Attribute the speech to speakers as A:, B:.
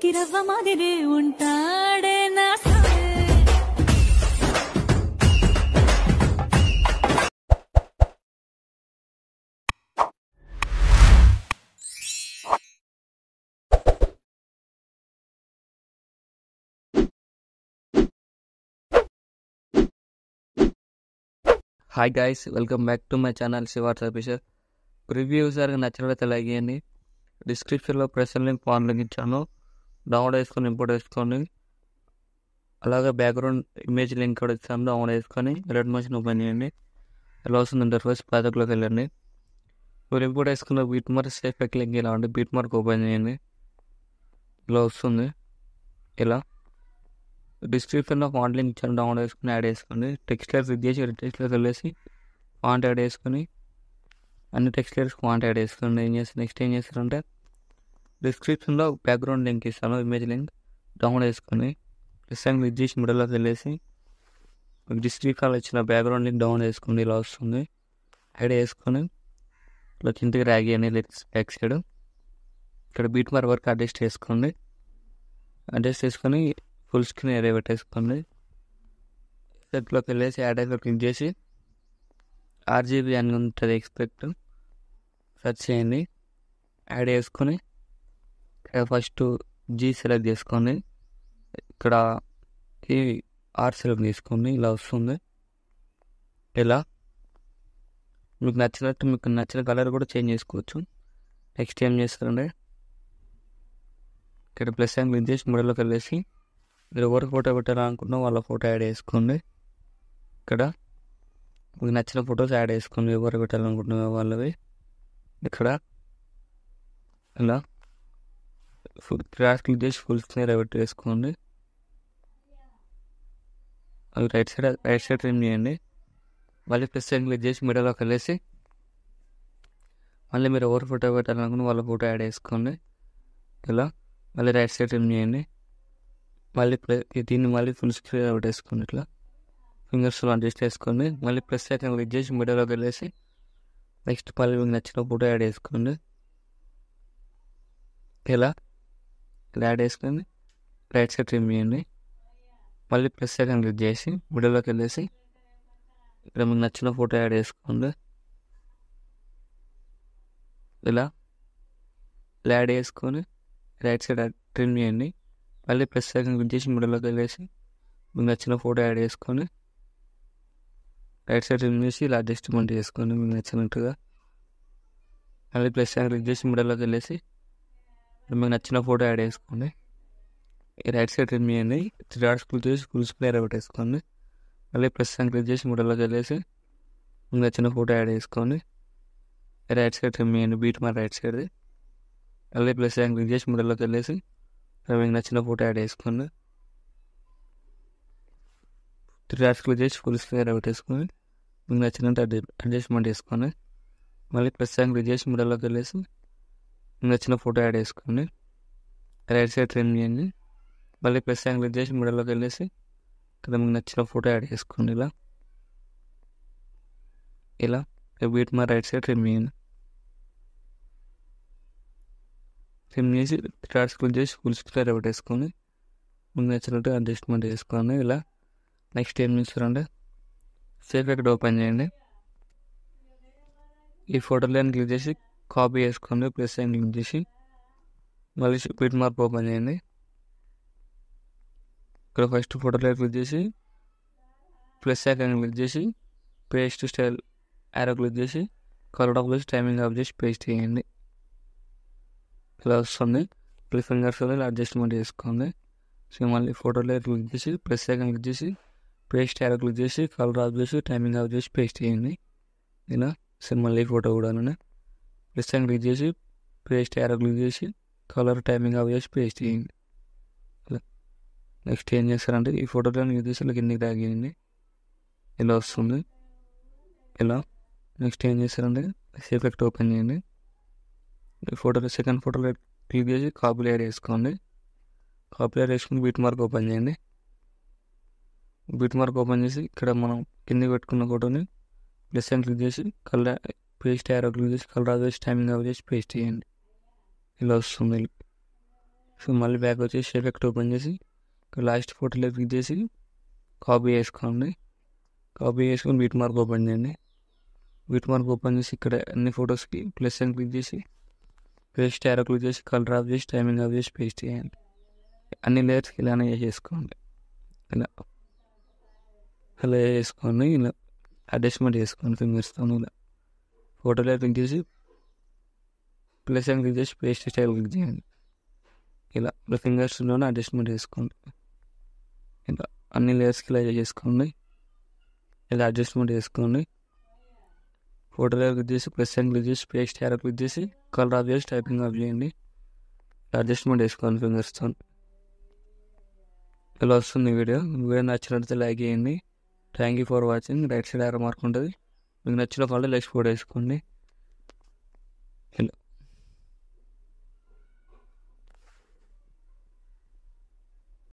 A: చిరవ్వ మాదిరే ఉంటాడే నా సామే.
B: Hi guys, welcome back to my channel శివార్స్ ఆఫీసర్. రివ్యూ సార్ నచ్చినట్లయితే లైక్ చేయండి. డిస్క్రిప్షన్లో ప్రెసెంట్ లింక్ ఫాన్ లింక్ ఇచ్చాను, డౌన్లోడ్ చేసుకొని ఇంపోర్ట్ చేసుకోండి. అలాగే బ్యాక్గ్రౌండ్ ఇమేజ్ లింక్ కూడా ఇచ్చాను, డౌన్లోడ్ చేసుకొని రెడ్ మషిన్ ఓపెన్ చేయండి. ఎలా వస్తుంది ఇంటర్ఫేస్ ప్రాజెక్ట్లోకి వెళ్ళండి. మీరు ఇంపోర్ట్ చేసుకున్న బీట్ మార్క్ సేఫ్ లింక్ ఇలా ఉండి బీట్ మార్క్ ఓపెన్ చేయండి. ఇలా వస్తుంది. ఇలా డిస్క్రిప్షన్లో ఫాంట్ లింక్ ఇచ్చాను, డౌన్లోడ్ చేసుకుని యాడ్ చేసుకోండి. టెక్స్ట్ లైర్స్ ఇది చేసి టెక్స్ట్ వెళ్ళేసి ఫాంట్ యాడ్ చేసుకొని అన్ని టెక్స్ట్ లైర్స్ ఫాంట్ యాడ్ చేసుకోండి. నెక్స్ట్ ఏం చేస్తారంటే డిస్క్రిప్షన్లో బ్యాక్గ్రౌండ్ లింక్ ఇస్తాను, ఇమేజ్ లింక్ డౌన్లోడ్ చేసుకొని ప్రస్తుతానికి ఇది చేసి మిడిల్లోకి వెళ్ళేసి డిస్క్రిప్షన్లో ఇచ్చిన బ్యాక్గ్రౌండ్ లింక్ డౌన్లోడ్ చేసుకోండి. ఇలా వస్తుంది. యాడ్ చేసుకొని ఇలా కిందకి ర్యాగ్ చేయండి. లిరిక్స్ బ్యాక్ సైడ్ ఇక్కడ బీట్ మార్క్ వరకు అడ్జస్ట్ చేసుకోండి. అడ్జస్ట్ చేసుకొని ఫుల్ స్క్రీన్ ఏరియా పెట్టేసుకోండి. సెట్లోకి వెళ్ళేసి యాడ్ అయితే క్లిక్ చేసి RGB అని ఉంటుంది, ఎక్స్పెక్ట్ సెర్చ్ చేయండి. యాడ్ చేసుకొని ఇక్కడ ఫస్ట్ G సెలెక్ట్ చేసుకోండి. ఇక్కడ R సెలెక్ట్ తీసుకోండి. ఇలా వస్తుంది. ఇలా మీకు నచ్చిన కలర్ కూడా చేంజ్ చేసుకోవచ్చు. నెక్స్ట్ ఏం చేస్తారంటే ఇక్కడ ప్లస్ అని క్లిక్ చేసి మిడిల్లోకి వెళ్ళేసి మీరు ఎవరు ఫోటో పెట్టాలనుకున్నా వాళ్ళ ఫోటో యాడ్ చేసుకోండి. ఇక్కడ మీకు నచ్చిన ఫొటోస్ యాడ్ చేసుకోండి, ఎవరు పెట్టాలనుకుంటున్నా వాళ్ళవి. ఇక్కడ ఇలా క్రాస్ క్లిక్ చేసి ఫుల్ స్క్రీన్ పెట్టేసుకోండి. అవి రైట్ సైడ్ ట్రిమ్ చేయండి. మళ్ళీ ప్లస్ అని క్లిక్ చేసి మిడిల్లోకి వెళ్ళేసి మళ్ళీ మీరు ఎవరు ఫోటో పెట్టాలనుకున్న వాళ్ళ ఫోటో యాడ్ చేసుకోండి. ఇలా మళ్ళీ రైట్ సైడ్ ట్రిమ్ చేయండి. మళ్ళీ దీన్ని మళ్ళీ ఫుల్ స్క్రీన్ పెట్టేసుకోండి. ఇట్లా ఫింగర్స్లో అడ్జస్ట్ చేసుకోండి. మళ్ళీ ప్లస్ ఐకాన్ క్లిక్ చేసి మిడిల్లోకి వెళ్ళేసి నెక్స్ట్ మళ్ళీ మీకు నచ్చిన ఫోటో యాడ్ చేసుకోండి. ఇలా యాడ్ చేసుకొని రైట్ సైడ్ ట్రిమ్ చేయండి. మళ్ళీ ప్లస్ ఐకాన్ క్లిక్ చేసి మిడిల్లోకి వెళ్ళేసి ఇక్కడ మీకు నచ్చిన ఫోటో యాడ్ చేసుకోండి. ఇలా యాడ్ చేసుకొని రైట్ సైడ్ ట్రిమ్ చేయండి. మళ్ళీ ప్లస్ ఐకాన్ క్లిక్ చేసి మిడిల్లోకి వెళ్ళేసి మీకు నచ్చిన ఫోటో యాడ్ చేసుకొని రైట్ సైడ్ ట్రిమ్ చేసి ఇలా అడ్జస్ట్మెంట్ చేసుకోండి మీకు నచ్చినట్టుగా. మళ్ళీ ప్లస్ ఐకాన్ క్లిక్ చేసి మిడిల్లోకి వెళ్ళేసి మీకు నచ్చిన ఫోటో యాడ్ చేసుకోండి. రైట్ సైడ్ ట్రిమ్ చేయండి. 3 డాట్స్ క్లిక్ చేసి ఫుల్ స్క్రీన్ పెట్టేసుకోండి. మళ్ళీ ప్లస్ ఐకాన్ క్లిక్ చేసి మిడిల్లోకి వెళ్ళేసి మీకు నచ్చిన ఫోటో యాడ్ చేసుకోండి. రైట్ సైడ్ ట్రిమ్ చేయండి, బీట్ మార్క్ రైట్ సైడ్ది. మళ్ళీ ప్లస్ ఐకాన్ క్లిక్ చేసి మిడిల్లోకి వెళ్ళేసి మీకు నచ్చిన ఫోటో యాడ్ చేసుకోండి. 3 డాట్స్ క్లిక్ చేసి ఫుల్ స్క్రీన్ పెట్టేసుకొని మీకు నచ్చినంత అడ్జస్ట్మెంట్ చేసుకోండి. మళ్ళీ ప్లస్ ఐకాన్ క్లిక్ చేసి మిడిల్లోకి వెళ్ళేసి మీకు నచ్చిన ఫోటో యాడ్ చేసుకోండి. రైట్ సైడ్ ట్రిమ్ చేయండి. మళ్ళీ ప్లస్ ఐకాన్ క్లిక్ చేసి మిడిల్లోకి వెళ్ళేసి ఇక్కడ మీకు నచ్చిన ఫోటో యాడ్ చేసుకోండి. ఇలా beat mark right side trim చేయండి. ట్రిమ్ చేసి 3 డాట్స్ క్లిక్ చేసి ఫుల్ స్క్రీన్ పెట్టేసుకొని మీకు నచ్చినట్టు అడ్జస్ట్మెంట్ చేసుకోండి. ఇలా నెక్స్ట్ ఏం చేస్తారంటే సేఫ్ ఎక్కడ ఓపెన్ చేయండి. ఈ ఫోటోలో క్లిక్ చేసి కాపీ చేసుకోండి. ప్లస్ అని క్లిక్ చేసి మళ్ళీ బీట్ మార్క్ ఓపెన్ చేయండి. ఇక్కడ ఫస్ట్ ఫోటోలో క్లిక్ చేసి ప్లస్ ఐకాన్ క్లిక్ చేసి పేస్ట్ స్టైల్ యారో క్లిక్ చేసి కలర్ ఆఫ్ చేసి టైమింగ్ ఆఫ్ చేసి పేస్ట్ చేయండి. ఇలా వస్తుంది. ప్లస్ ఫింగర్స్ ఇలా అడ్జస్ట్మెంట్ చేసుకోండి. సో మళ్ళీ ఫోటోలో క్లిక్ చేసి ప్లస్ ఐకాన్ క్లిక్ చేసి పేస్ట్ యారో క్లిక్ చేసి కలర్ ఆఫ్ చేసి టైమింగ్ ఆఫ్ చేసి పేస్ట్ చేయండి. ఇలా సేమ్ మళ్ళీ ఫోటో కూడా ప్లస్ ఐకాన్ క్లిక్ చేసి పేస్ట్ యారో క్లిక్ చేసి కలర్ టైమింగ్ ఆఫ్ చేసి పేస్ట్ చేయండి. ఇలా నెక్స్ట్ ఏం చేస్తారంటే ఈ ఫోటోలో యూజ్ చేసి ఇలా కిందికి డ్రాగ్ చేయండి. ఇలా వస్తుంది. ఇలా నెక్స్ట్ ఏం చేస్తారంటే సేఫ్ ఎఫెక్ట్ ఓపెన్ చేయండి. ఈ ఫోటోలో సెకండ్ ఫోటోలో క్లిక్ చేసి కాపీ యాడ్ చేసుకోండి. కాపీ యాడ్ చేసుకుని బీట్ మార్క్ ఓపెన్ చేయండి. బీట్ మార్క్ ఓపెన్ చేసి ఇక్కడ మనం కిందకి పెట్టుకున్న ఫోటోని ప్లస్ అని క్లిక్ చేసి కలర్ పేస్ట్ యారో క్లిక్ చేసి కలర్ ఆఫ్ చేసి టైమింగ్ ఆఫ్ చేసి పేస్ట్ చేయండి. ఇలా వస్తుంది. సో మళ్ళీ బ్యాక్ వచ్చేసి ఎఫెక్ట్ ఓపెన్ చేసి ఇక్కడ లాస్ట్ ఫోటోలో క్లిక్ చేసి కాపీ చేసుకోండి. కాపీ చేసుకొని బీట్ మార్క్ ఓపెన్ చేయండి. బీట్ మార్క్ ఓపెన్ చేసి ఇక్కడ అన్ని ఫొటోస్కి ప్లస్ అని క్లిక్ చేసి పేస్ట్ యారో క్లిక్ చేసి కలర్ ఆఫ్ చేసి టైమింగ్ ఆఫ్ చేసి పేస్ట్ చేయండి. అన్ని లేయర్స్కి ఇలానే చేసుకోండి. ఇలా చేసుకొని ఇలా అడ్జస్ట్మెంట్ చేసుకోండి ఫింగర్స్తో. ఇలా ఫోటోలో క్లిక్ చేసి ప్లస్ అని క్లిక్ చేసి పేస్ట్ స్టైల్ క్లిక్ చేయండి. ఇలా ఫింగర్స్లోనే అడ్జస్ట్మెంట్ చేసుకోండి. ఇలా అన్ని లేయర్స్కి ఇలా చేసుకోండి. ఇలా అడ్జస్ట్మెంట్ చేసుకోండి. ఫోటోలో క్లిక్ చేసి ప్లస్ అని క్లిక్ చేసి పేస్ట్ యారో క్లిక్ చేసి కలర్ ఆఫ్ చేసి టైపింగ్ ఆఫ్ చేయండి. అడ్జస్ట్మెంట్ చేసుకోండి ఫింగర్స్తో. ఇలా వస్తుంది వీడియో నచ్చినట్లయితే లైక్ చేయండి. Thank you for watching. Right side arrow mark ఉంటుంది. మీకు నచ్చిన వాళ్ళు లైక్ ఫోటో వేసుకోండి.